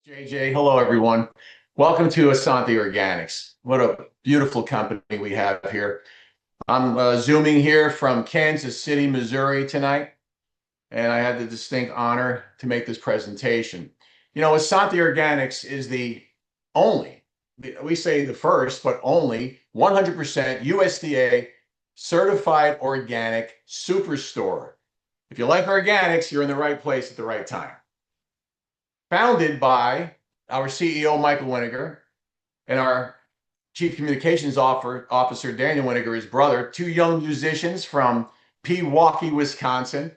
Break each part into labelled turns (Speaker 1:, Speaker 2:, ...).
Speaker 1: JJ, hello everyone. Welcome to Essante Organics. What a beautiful company we have here. I'm zooming here from Kansas City, Missouri tonight, and I had the distinct honor to make this presentation. Essante Organics is the only, we say the first, but only 100% USDA certified organic superstore. If you like organics, you're in the right place at the right time. Founded by our CEO, Michael Winiger, and our Chief Communications Officer, Daniel Winiger, his brother, two young musicians from Pewaukee, Wisconsin.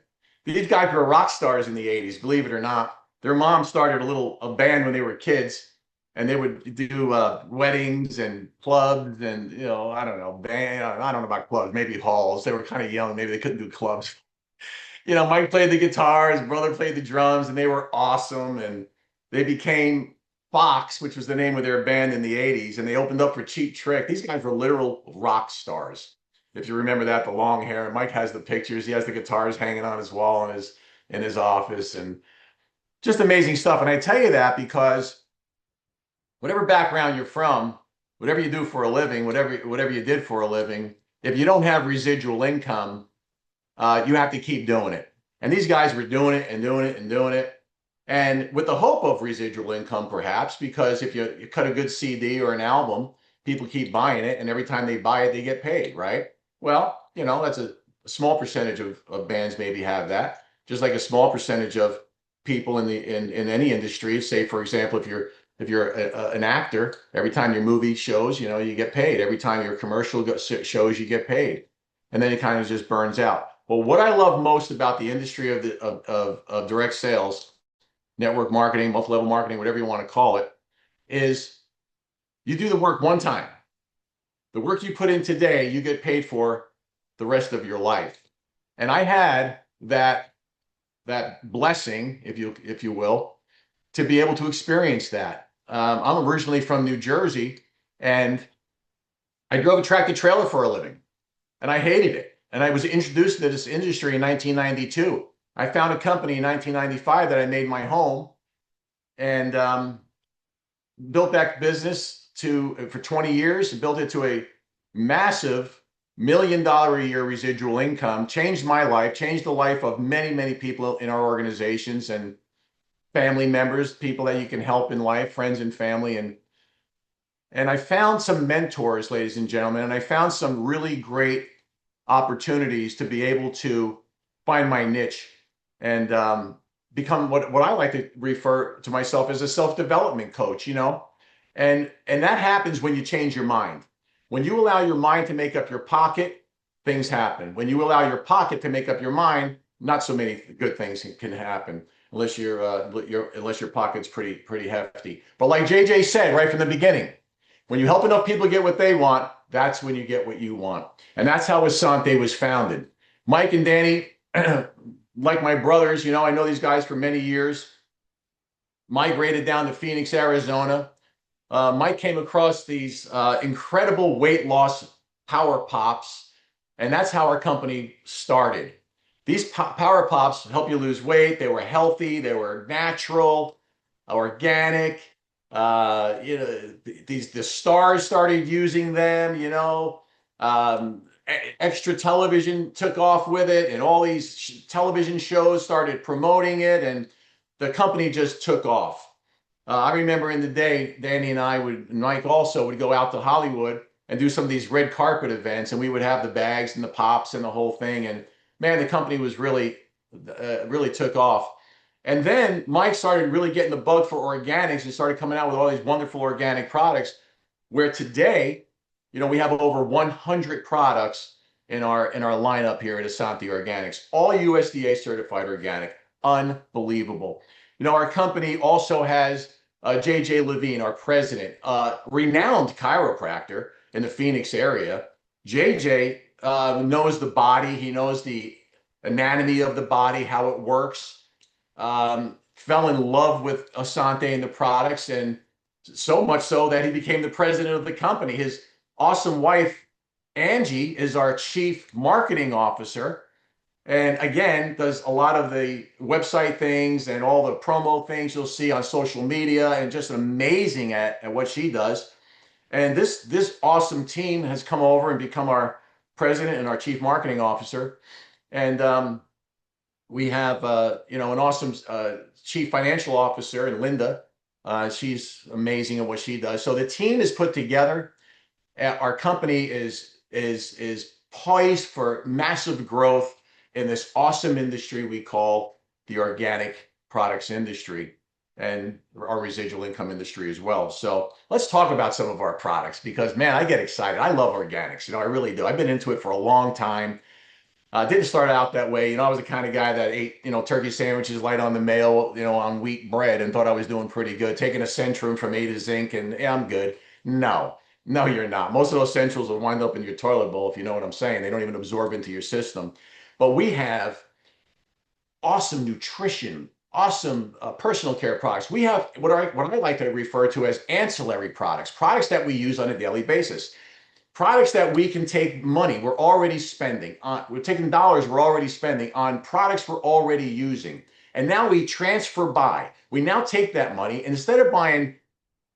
Speaker 1: These guys were rock stars in the 80s, believe it or not. Their mom started a band when they were kids, and they would do weddings and clubs and, I don't know, band, I don't know about clubs, maybe halls. They were kind of young. Maybe they couldn't do clubs. Mike played the guitar, his brother played the drums, and they were awesome. And they became Fox, which was the name of their band in the 80s, and they opened up for Cheap Trick. These guys were literal rock stars. If you remember that, the long hair. Mike has the pictures. He has the guitars hanging on his wall in his office, and just amazing stuff. And I tell you that because whatever background you're from, whatever you do for a living, whatever you did for a living, if you don't have residual income, you have to keep doing it. And these guys were doing it and doing it and doing it. And with the hope of residual income, perhaps, because if you cut a good CD or an album, people keep buying it. And every time they buy it, they get paid, right? Well, that's a small percentage of bands maybe have that. Just like a small percentage of people in any industry. Say, for example, if you're an actor, every time your movie shows, you get paid. Every time your commercial shows, you get paid. And then it kind of just burns out. Well, what I love most about the industry of direct sales, network marketing, multi-level marketing, whatever you want to call it, is you do the work one time. The work you put in today, you get paid for the rest of your life. And I had that blessing, if you will, to be able to experience that. I'm originally from New Jersey, and I drove a tractor trailer for a living, and I hated it. And I was introduced to this industry in 1992. I found a company in 1995 that I made my home, and built that business for 20 years and built it to a massive $1 million a year residual income, changed my life, changed the life of many, many people in our organizations and family members, people that you can help in life, friends and family. And I found some mentors, ladies and gentlemen, and I found some really great opportunities to be able to find my niche and become what I like to refer to myself as a self-development coach, and that happens when you change your mind. When you allow your mind to make up your pocket, things happen. When you allow your pocket to make up your mind, not so many good things can happen unless your pocket's pretty hefty. But like JJ said right from the beginning, when you help enough people get what they want, that's when you get what you want. And that's how Essante was founded. Mike and Danny, like my brothers, I know these guys for many years, migrated down to Phoenix, Arizona. Mike came across these incredible weight loss power pops, and that's how our company started. These power pops help you lose weight. They were healthy, they were natural, organic. The stars started using them, extra television took off with it, and all these television shows started promoting it, and the company just took off. I remember in the day, Danny and Mike also would go out to Hollywood and do some of these red carpet events, and we would have the bags and the pops and the whole thing. And man, the company was really took off. And then Mike started really getting the bug for organics and started coming out with all these wonderful organic products, where today, we have over 100 products in our lineup here at Essante Organics, all USDA certified organic. Unbelievable. Our company also has JJ Levine, our president, renowned chiropractor in the Phoenix area. JJ knows the body. He knows the anatomy of the body, how it works. Fell in love with Essante and the products, and so much so that he became the president of the company. His awesome wife, Angie, is our chief marketing officer, And again, does a lot of the website things and all the promo things you'll see on social media, and just amazing at what she does. And this awesome team has come over and become our president and our chief marketing officer. And we have an awesome chief financial officer in Linda. She's amazing at what she does. So the team is put together. Our company is poised for massive growth in this awesome industry we call the organic products industry, and our residual income industry as well. So let's talk about some of our products, because man, I get excited. I love organics. I really do. I've been into it for a long time. Didn't start out that way. I was the kind of guy that ate, turkey sandwiches light on the mail, on wheat bread, and thought I was doing pretty good, taking a Centrum from A to Zinc, and yeah, I'm good. No, no, you're not. Most of those Centrals will wind up in your toilet bowl, if you know what I'm saying. They don't even absorb into your system. But we have awesome nutrition, awesome personal care products. We have what I like to refer to as ancillary products, products that we use on a daily basis, products that we can take money we're already spending on, we're taking dollars we're already spending on products we're already using, and now we transfer buy. We now take that money, and instead of buying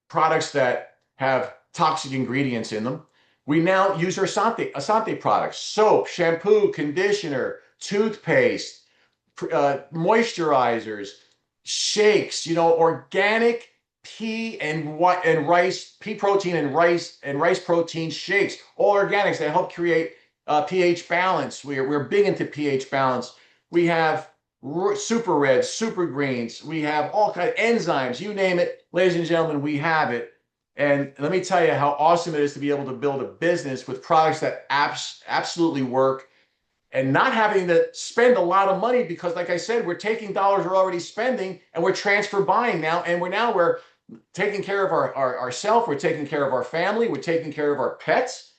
Speaker 1: products that have toxic ingredients in them, we now use our Essante products: soap, shampoo, conditioner, toothpaste, moisturizers, shakes, organic pea and rice, pea protein and rice protein shakes, all organics that help create pH balance. We're big into pH balance. We have super reds, super greens. We have all kind of enzymes, you name it, ladies and gentlemen, we have it. And let me tell you how awesome it is to be able to build a business with products that absolutely work, and not having to spend a lot of money, because like I said, we're taking dollars we're already spending and we're transfer buying now, and we're taking care of ourselves, we're taking care of our family, we're taking care of our pets,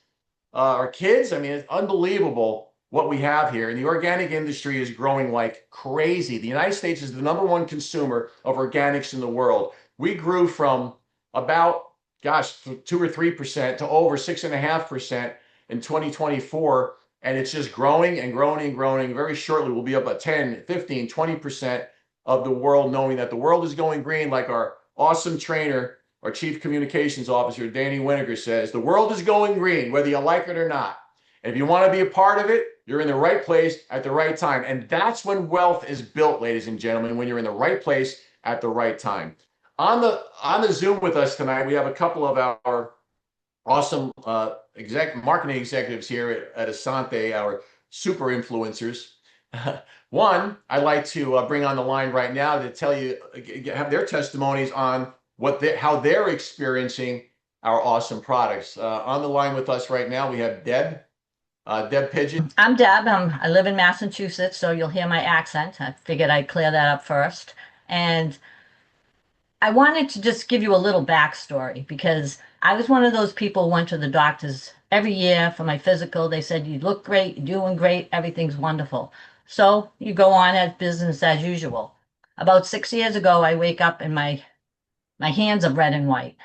Speaker 1: our kids. I mean, it's unbelievable what we have here, and the organic industry is growing like crazy. The United States is the #1 consumer of organics in the world. We grew from about, gosh, 2 or 3% to over 6.5% in 2024. And it's just growing and growing and growing. Very shortly, we'll be up at 10, 15, 20% of the world, knowing that the world is going green. Like our awesome trainer, our chief communications officer, Danny Winiger, says, the world is going green, whether you like it or not. And if you want to be a part of it, you're in the right place at the right time. And that's when wealth is built, ladies and gentlemen, when you're in the right place at the right time. On the Zoom with us tonight, we have a couple of our awesome marketing executives here at Essante, our super influencers. One, I'd like to bring on the line right now to tell you, have their testimonies on how they're experiencing our awesome products. On the line with us right now, we have Deb Pigeon.
Speaker 2: I'm Deb. I live in Massachusetts, so you'll hear my accent. I figured I'd clear that up first. And I wanted to just give you a little backstory, because I was one of those people who went to the doctors every year for my physical. They said, you look great, you're doing great, everything's wonderful. So you go on as business as usual. About 6 years ago, I wake up and my hands are red and white.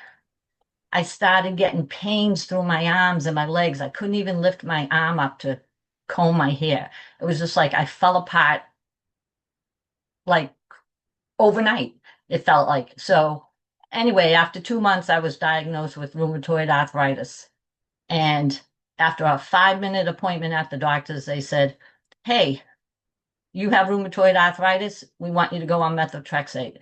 Speaker 2: I started getting pains through my arms and my legs. I couldn't even lift my arm up to comb my hair. It was just like I fell apart like overnight, it felt like. So, anyway, after 2 months, I was diagnosed with rheumatoid arthritis. And after a 5-minute appointment at the doctor's, they said, hey, you have rheumatoid arthritis. We want you to go on methotrexate.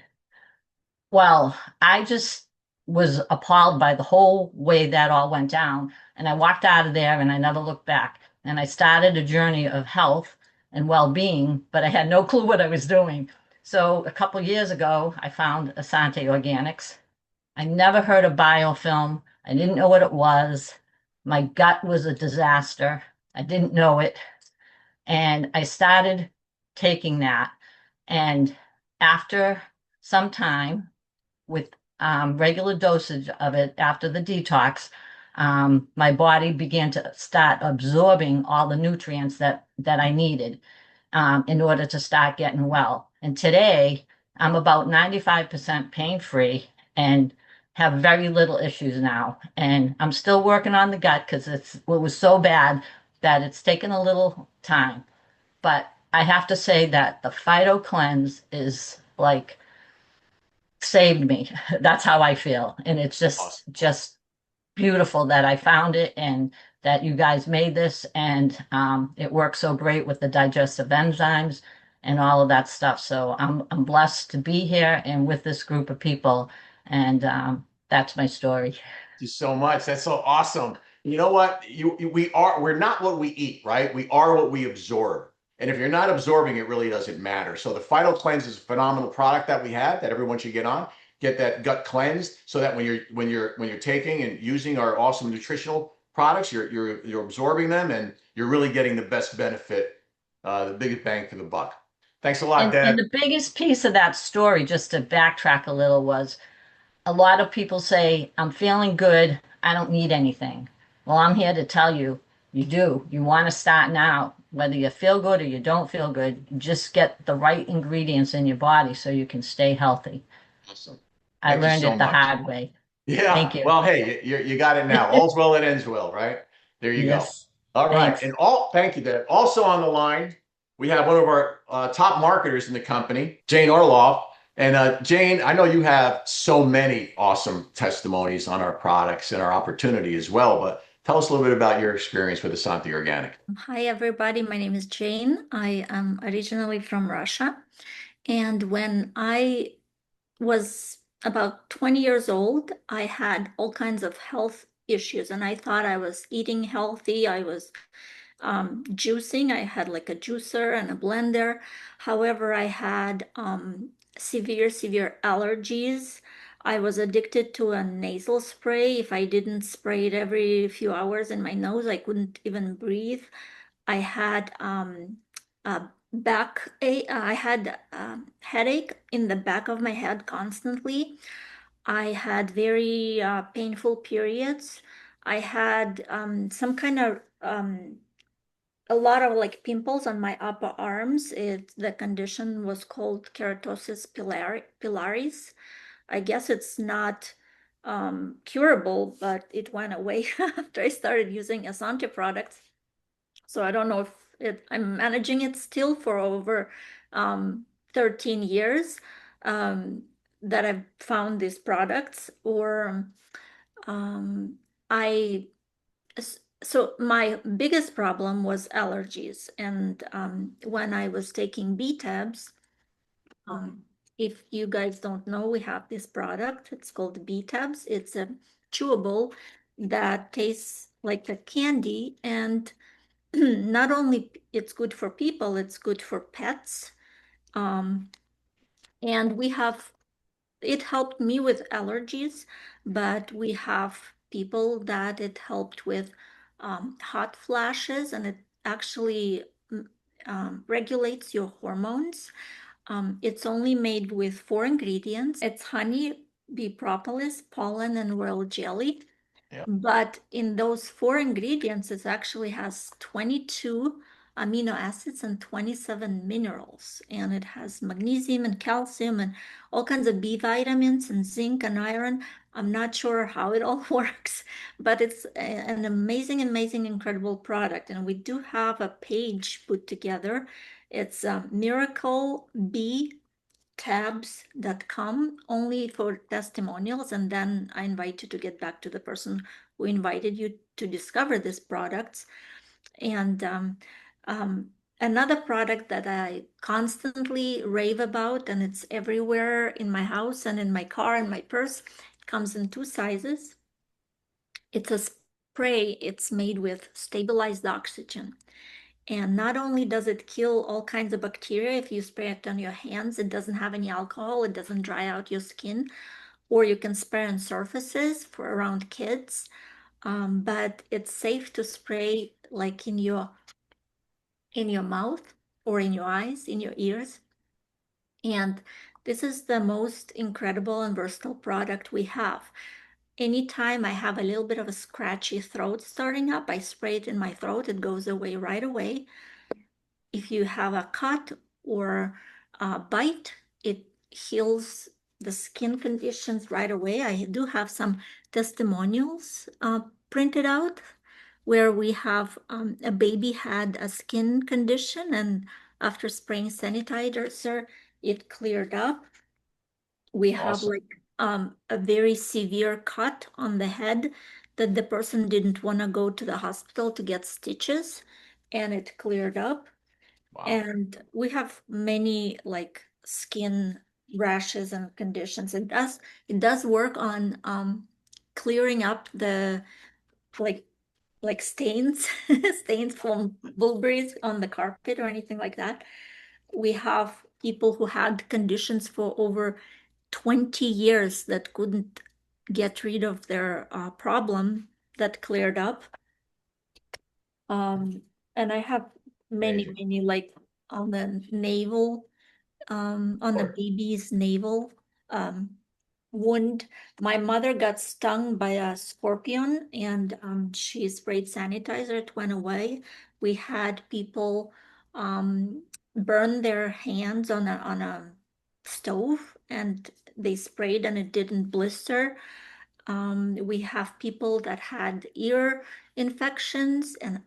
Speaker 2: Well, I just was appalled by the whole way that all went down. And I walked out of there and I never looked back. And I started a journey of health and well-being, but I had no clue what I was doing. So a couple of years ago, I found Essante Organics. I never heard of biofilm. I didn't know what it was. My gut was a disaster. I didn't know it. And I started taking that. And after some time, with regular dosage of it after the detox, my body began to start absorbing all the nutrients that I needed in order to start getting well. And today, I'm about 95% pain-free and have very little issues now. And I'm still working on the gut because it was so bad that it's taken a little time. But I have to say that the Phyto Cleanse is like saved me. That's how I feel. And it's just
Speaker 1: Awesome.
Speaker 2: just beautiful that I found it and that you guys made this and it works so great with the digestive enzymes and all of that stuff. So I'm blessed to be here and with this group of people and that's my story.
Speaker 1: You so much. That's so awesome. You know what? We're not what we eat, right? We are what we absorb. And if you're not absorbing, it really doesn't matter. So the Phyto Cleanse is a phenomenal product that we have that everyone should get on. Get that gut cleansed so that when you're taking and using our awesome nutritional products, you're absorbing them and you're really getting the best benefit, the biggest bang for the buck. Thanks a lot,
Speaker 2: And
Speaker 1: Deb.
Speaker 2: the biggest piece of that story, just to backtrack a little, was a lot of people say, I'm feeling good. I don't need anything. Well, I'm here to tell you, you do. You want to start now. Whether you feel good or you don't feel good, you just get the right ingredients in your body so you can stay healthy.
Speaker 1: Awesome.
Speaker 2: I
Speaker 1: Thank you
Speaker 2: learned
Speaker 1: so
Speaker 2: it the
Speaker 1: much.
Speaker 2: hard way.
Speaker 1: Yeah.
Speaker 2: Thank you.
Speaker 1: Well, hey, you got it now. All's well that ends well, right? There you go.
Speaker 2: Yes.
Speaker 1: All right.
Speaker 2: Thanks.
Speaker 1: And thank you, Deb. Also on the line, we have one of our top marketers in the company, Jane Orloff. And Jane, I know you have so many awesome testimonies on our products and our opportunity as well, but tell us a little bit about your experience with Asante Organic.
Speaker 3: Hi, everybody. My name is Jane. I am originally from Russia. And when I was about 20 years old, I had all kinds of health issues. And I thought I was eating healthy. I was juicing. I had like a juicer and a blender. However, I had severe allergies. I was addicted to a nasal spray. If I didn't spray it every few hours in my nose, I couldn't even breathe. I had a I had headache in the back of my head constantly. I had very painful periods. I had some kind of a lot of like pimples on my upper arms. The condition was called keratosis pilaris. I guess it's not curable, but it went away after I started using Essante products. So I don't know if I'm managing it still for over 13 years um, that I've found these products, or um, I so my biggest problem was allergies. And when I was taking B tabs, um, if you guys don't know, we have this product. It's called B tabs. It's a chewable that tastes like a candy, and not only it's good for people, it's good for pets. Um, and we have it helped me with allergies, but we have people that it helped with hot flashes, and it actually regulates your hormones. It's only made with four ingredients. It's honey, bee propolis, pollen, and royal jelly.
Speaker 1: Yeah.
Speaker 3: But in those four ingredients, it actually has 22 amino acids and 27 minerals. And it has magnesium and calcium and all kinds of B vitamins and zinc and iron. I'm not sure how it all works, but it's an amazing, amazing, incredible product. And we do have a page put together. It's Miracle Bee tabs.com only for testimonials, and then I invite you to get back to the person who invited you to discover these products. And um, another product that I constantly rave about, and it's everywhere in my house and in my car and my purse, it comes in two sizes. It's a spray. It's made with stabilized oxygen. And not only does it kill all kinds of bacteria if you spray it on your hands, it doesn't have any alcohol, it doesn't dry out your skin, or you can spray on surfaces for around kids. But it's safe to spray like in your mouth or in your eyes, in your ears. And this is the most incredible and versatile product we have. Anytime I have a little bit of a scratchy throat starting up, I spray it in my throat, it goes away right away. If you have a cut or a bite, it heals the skin conditions right away. I do have some testimonials printed out where we have a baby had a skin condition, and after spraying sanitizer, it cleared up. We have
Speaker 1: Awesome.
Speaker 3: like a very severe cut on the head that the person didn't want to go to the hospital to get stitches, and it cleared up.
Speaker 1: Wow.
Speaker 3: And we have many like skin rashes and conditions. It does work on clearing up the like stains stains from bulberries on the carpet or anything like that. We have people who had conditions for over 20 years that couldn't get rid of their problem that cleared up. And I have many,
Speaker 1: Amazing.
Speaker 3: many like on the navel, on the
Speaker 1: Sure.
Speaker 3: baby's navel um, wound. My mother got stung by a scorpion and she sprayed sanitizer, it went away. We had people burn their hands on a stove and they sprayed and it didn't blister. We have people that had ear infections and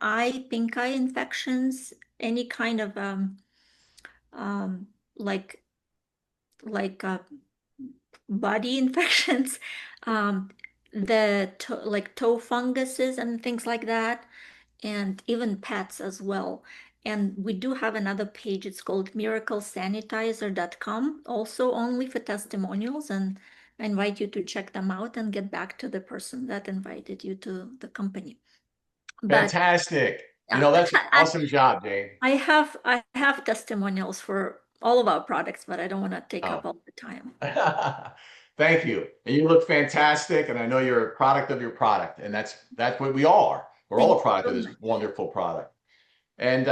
Speaker 3: pink eye infections, any kind of um, like like body infections, um, like toe funguses and things like that, and even pets as well. And we do have another page. It's called miraclesanitizer.com, also only for testimonials. And I invite you to check them out and get back to the person that invited you to the company. But
Speaker 1: Fantastic.
Speaker 3: yeah,
Speaker 1: That's an
Speaker 3: I,
Speaker 1: awesome job, Jane.
Speaker 3: I have testimonials for all of our products, but I don't want to take up
Speaker 1: Oh.
Speaker 3: all the time.
Speaker 1: Thank you. And you look fantastic. And I know you're a product of your product. And that's what we all are. We're all
Speaker 3: Thank
Speaker 1: a
Speaker 3: you
Speaker 1: product
Speaker 3: so
Speaker 1: of this
Speaker 3: much.
Speaker 1: wonderful product. And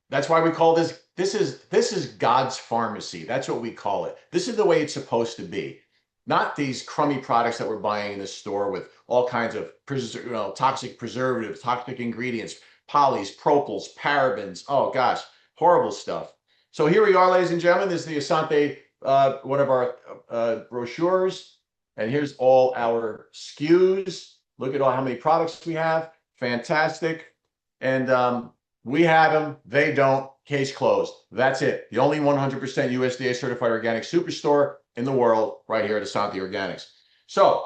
Speaker 1: that's why we call this is God's pharmacy. That's what we call it. This is the way it's supposed to be. Not these crummy products that we're buying in the store with all kinds of toxic preservatives, toxic ingredients, polys, propyls, parabens. Oh gosh, horrible stuff. So here we are, ladies and gentlemen. This is the Essante, one of our brochures. And here's all our SKUs. Look at how many products we have. Fantastic. And we have them. They don't. Case closed. That's it. The only 100% USDA certified organic superstore in the world right here at Essante Organics. So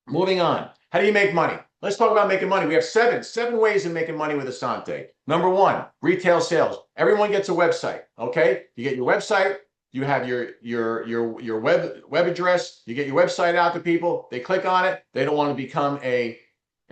Speaker 1: moving on. How do you make money? Let's talk about making money. We have seven ways of making money with Essante. Number one, retail sales. Everyone gets a website. Okay. You get your website. You have your web address. You get your website out to people. They click on it. They don't want to become an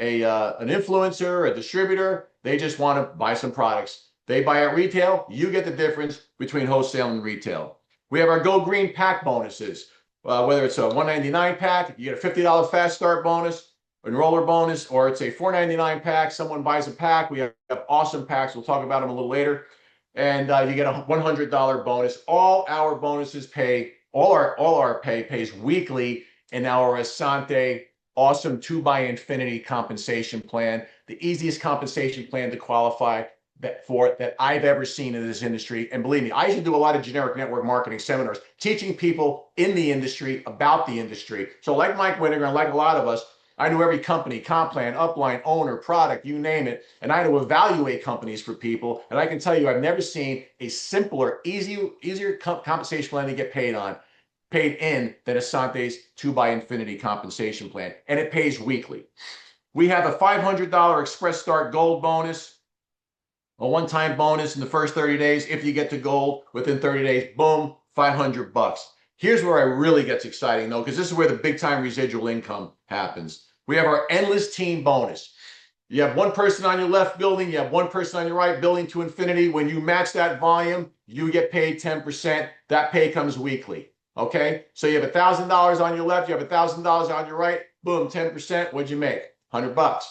Speaker 1: influencer, a distributor. They just want to buy some products. They buy at retail. You get the difference between wholesale and retail. We have our Go Green pack bonuses. Whether it's a $1.99 pack, you get a $50 fast start bonus, enroller bonus, or it's a $4.99 pack. Someone buys a pack. We have awesome packs. We'll talk about them a little later. And you get a $100 bonus. All our bonuses pay, all our pay pays weekly in our Essante awesome 2x Infinity compensation plan, the easiest compensation plan to qualify that I've ever seen in this industry. And believe me, I used to do a lot of generic network marketing seminars, teaching people in the industry about the industry. So like Mike Winninger and like a lot of us, I knew every company, comp plan, upline, owner, product, you name it. And I had to evaluate companies for people. And I can tell you, I've never seen a simpler, easier compensation plan to get paid in than Essante's 2x Infinity compensation plan. And it pays weekly. We have a $500 Express Start Gold bonus, a one-time bonus in the first 30 days. If you get to gold within 30 days, boom, $500. Here's where it really gets exciting though, because this is where the big time residual income happens. We have our endless team bonus. You have one person on your left building, you have one person on your right building to infinity. When you match that volume, you get paid 10%. That pay comes weekly. Okay, so you have $1,000 on your left, you have $1,000 on your right, boom, 10%. What'd you make? $100,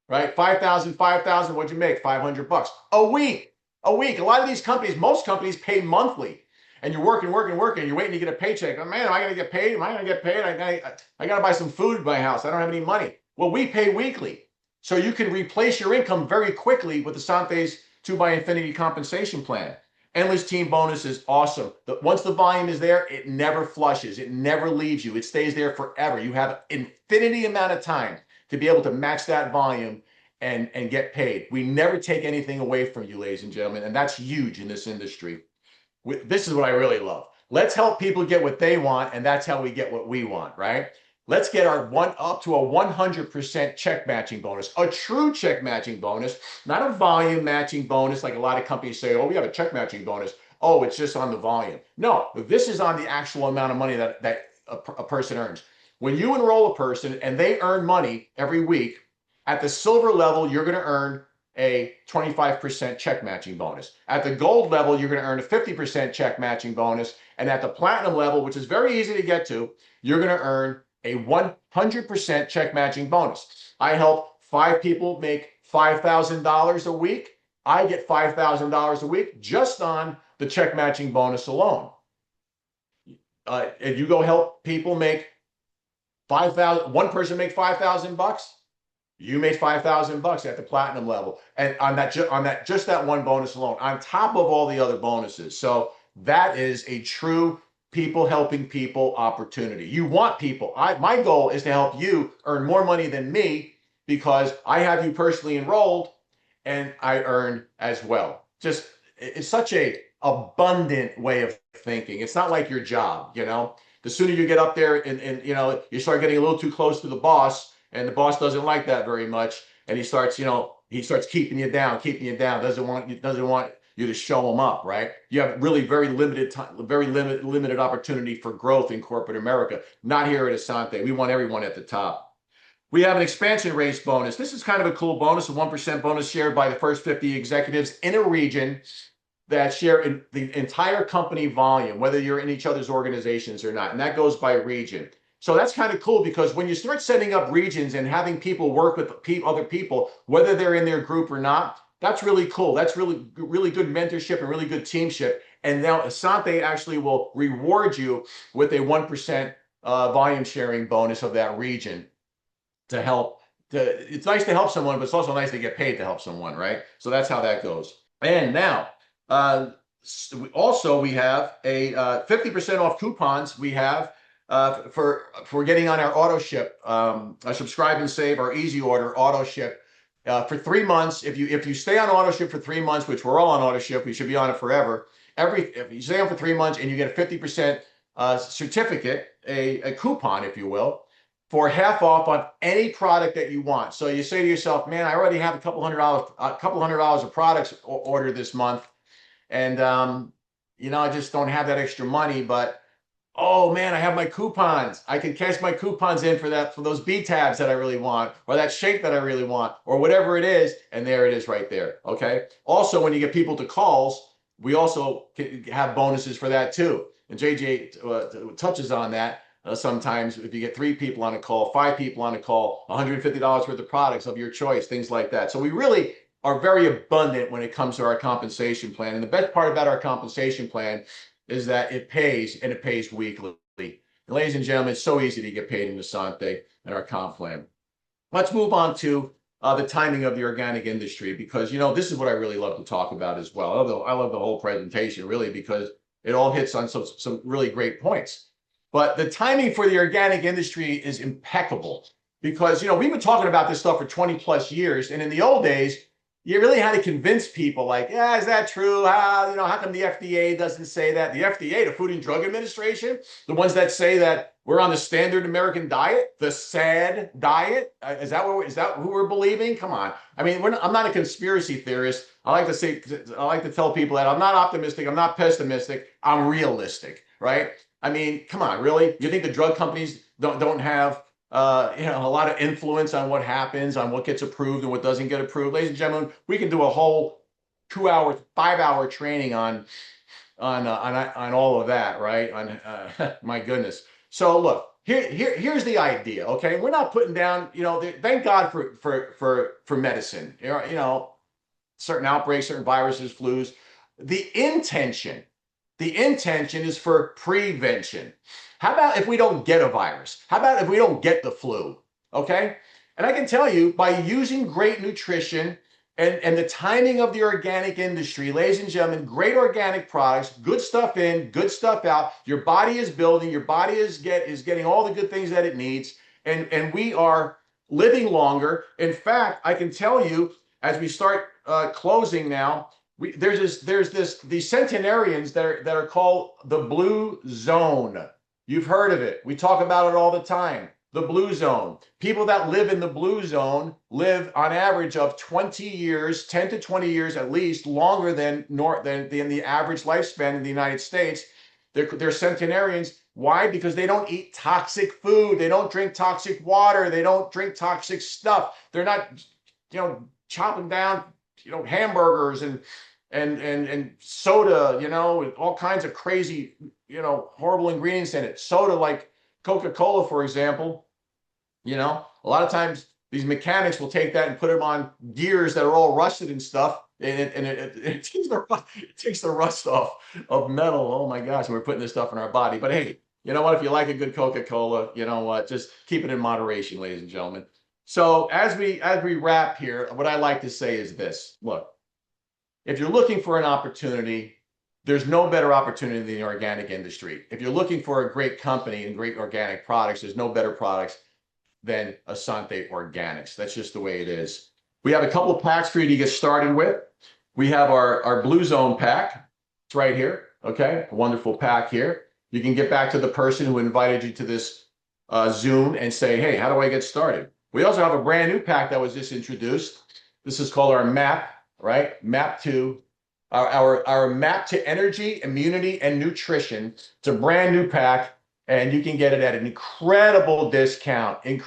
Speaker 1: right? 5,000, 5,000. What'd you make? $500 a week. A week. A lot of these companies, most companies pay monthly, and you're working, you're waiting to get a paycheck. Oh, man, am I going to get paid? Am I going to get paid? I got to buy some food in my house. I don't have any money. Well, we pay weekly, so you can replace your income very quickly with Assante's 2x Infinity compensation plan. Endless team bonus is awesome. Once the volume is there, it never flushes. It never leaves you. It stays there forever. You have an infinity amount of time to be able to match that volume and get paid. We never take anything away from you, ladies and gentlemen, and that's huge in this industry. This is what I really love. Let's help people get what they want, and that's how we get what we want, right? Let's get our one up to a 100% check matching bonus, a true check matching bonus, not a volume matching bonus like a lot of companies say, oh, we have a check matching bonus. Oh, it's just on the volume. No, this is on the actual amount of money that a person earns. When you enroll a person and they earn money every week, at the silver level, you're going to earn a 25% check matching bonus. At the gold level, you're going to earn a 50% check matching bonus. And at the platinum level, which is very easy to get to, you're going to earn a 100% check matching bonus. I help 5 people make $5,000 a week. I get $5,000 a week just on the check matching bonus alone. If you go help people make 5,000, one person make $5,000, you made $5,000 at the platinum level, and on that just that one bonus alone, on top of all the other bonuses. So that is a true people helping people opportunity. You want people. My goal is to help you earn more money than me because I have you personally enrolled, and I earn as well. Just it's such a abundant way of thinking. It's not like your job, you know. The sooner you get up there and you know you start getting a little too close to the boss, and the boss doesn't like that very much, and he starts keeping you down, doesn't want you to show him up, right? You have really very limited time, very limited opportunity for growth in corporate America. Not here at Essante. We want everyone at the top. We have an expansion race bonus. This is kind of a cool bonus, a 1% bonus shared by the first 50 executives in a region that share in the entire company volume, whether you're in each other's organizations or not. And that goes by region. So that's kind of cool because when you start setting up regions and having people work with other people, whether they're in their group or not, that's really cool. That's really, really good mentorship and really good teamship. And now Essante actually will reward you with a 1% volume sharing bonus of that region to help. It's nice to help someone, but it's also nice to get paid to help someone, right? So that's how that goes. And now, also we have a 50% off coupons we have for getting on our auto ship, a subscribe and save, our easy order auto ship for 3 months. If you stay on auto ship for 3 months, which we're all on auto ship, we should be on it forever. If you stay on for 3 months and you get a 50% certificate, a coupon, if you will, for half off on any product that you want. So you say to yourself, man, I already have a couple hundred dollars of products ordered this month, and you know, I just don't have that extra money, but oh man, I have my coupons. I can cash my coupons in for those B tabs that I really want, or that shake that I really want, or whatever it is, and there it is right there. Okay. Also, when you get people to calls, we also have bonuses for that too. And JJ touches on that. Sometimes if you get 3 people on a call, 5 people on a call, $150 worth of products of your choice, things like that. So we really are very abundant when it comes to our compensation plan. And the best part about our compensation plan is that it pays, and it pays weekly. And ladies and gentlemen, it's so easy to get paid in Essante and our comp plan. Let's move on to the timing of the organic industry, because you know this is what I really love to talk about as well. I love the whole presentation really because it all hits on some really great points. But the timing for the organic industry is impeccable because, you know, we've been talking about this stuff for 20 plus years. And in the old days, you really had to convince people like, yeah, is that true? You know, how come the FDA doesn't say that? The FDA, the Food and Drug Administration, the ones that say that we're on the standard American diet, the SAD diet. Is that who we're believing? Come on. I mean, I'm not a conspiracy theorist. I like to tell people that I'm not optimistic. I'm not pessimistic. I'm realistic, right? I mean, come on, really? You think the drug companies don't have you know, a lot of influence on what happens, on what gets approved and what doesn't get approved? Ladies and gentlemen, we can do a whole 2-hour, 5-hour training on all of that, right? My goodness. So look, here's the idea. Okay, we're not putting down. You know, thank God for medicine. You know, certain outbreaks, certain viruses, flus. The intention is for prevention. How about if we don't get a virus? How about if we don't get the flu? Okay? And I can tell you, by using great nutrition and the timing of the organic industry, ladies and gentlemen, great organic products, good stuff in, good stuff out, your body is building, your body is getting all the good things that it needs, and we are living longer. In fact, I can tell you as we start closing now, these centenarians that are called the blue zone. You've heard of it. We talk about it all the time. The blue zone. People that live in the blue zone live on average of 20 years, 10 to 20 years at least, longer than the average lifespan in the United States. They're centenarians. Why? Because they don't eat toxic food. They don't drink toxic water. They don't drink toxic stuff. They're not, chopping down, hamburgers and soda, with all kinds of crazy, horrible ingredients in it. Soda like Coca-Cola, for example, a lot of times these mechanics will take that and put them on gears that are all rusted and stuff. And it takes the rust off of metal. Oh my gosh, we're putting this stuff in our body. But hey, you know what? If you like a good Coca-Cola, you know what? Just keep it in moderation, ladies and gentlemen. So as we wrap here, what I like to say is this. Look, if you're looking for an opportunity, there's no better opportunity than the organic industry. If you're looking for a great company and great organic products, there's no better products than Essante Organics. That's just the way it is. We have a couple of packs for you to get started with. We have our Blue Zone pack. It's right here. Okay, a wonderful pack here. You can get back to the person who invited you to this Zoom and say, hey, how do I get started? We also have a brand new pack that was just introduced. This is called our MAP, right? MAP 2. Our map to energy, immunity, and nutrition. It's a brand new pack, and you can get it at an incredible discount, And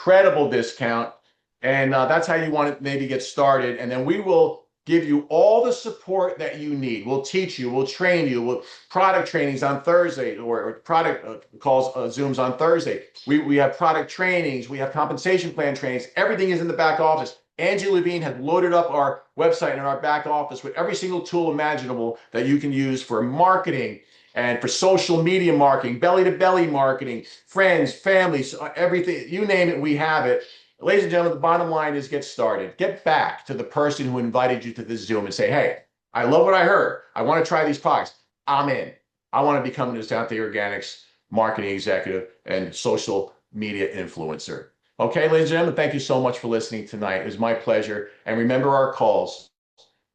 Speaker 1: that's how you want to maybe get started. And then we will give you all the support that you need. We'll teach you, we'll train you, we'll product trainings on Thursday or product calls, Zooms on Thursday. We have product trainings, we have compensation plan trainings. Everything is in the back office. Angie Levine has loaded up our website and our back office with every single tool imaginable that you can use for marketing and for social media marketing, belly-to-belly marketing, friends, families, everything, you name it, we have it. Ladies and gentlemen, the bottom line is get started. Get back to the person who invited you to this Zoom and say, hey, I love what I heard. I want to try these products. I'm in. I want to become an Essante Organics marketing executive and social media influencer. Okay, ladies and gentlemen, thank you so much for listening tonight. It was my pleasure. And remember our calls,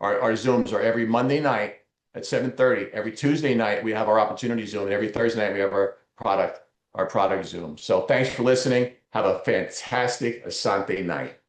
Speaker 1: our Zooms are every Monday night at 7:30. Every Tuesday night, we have our opportunity Zoom. And every Thursday night, we have our product Zoom. So thanks for listening. Have a fantastic Essante night.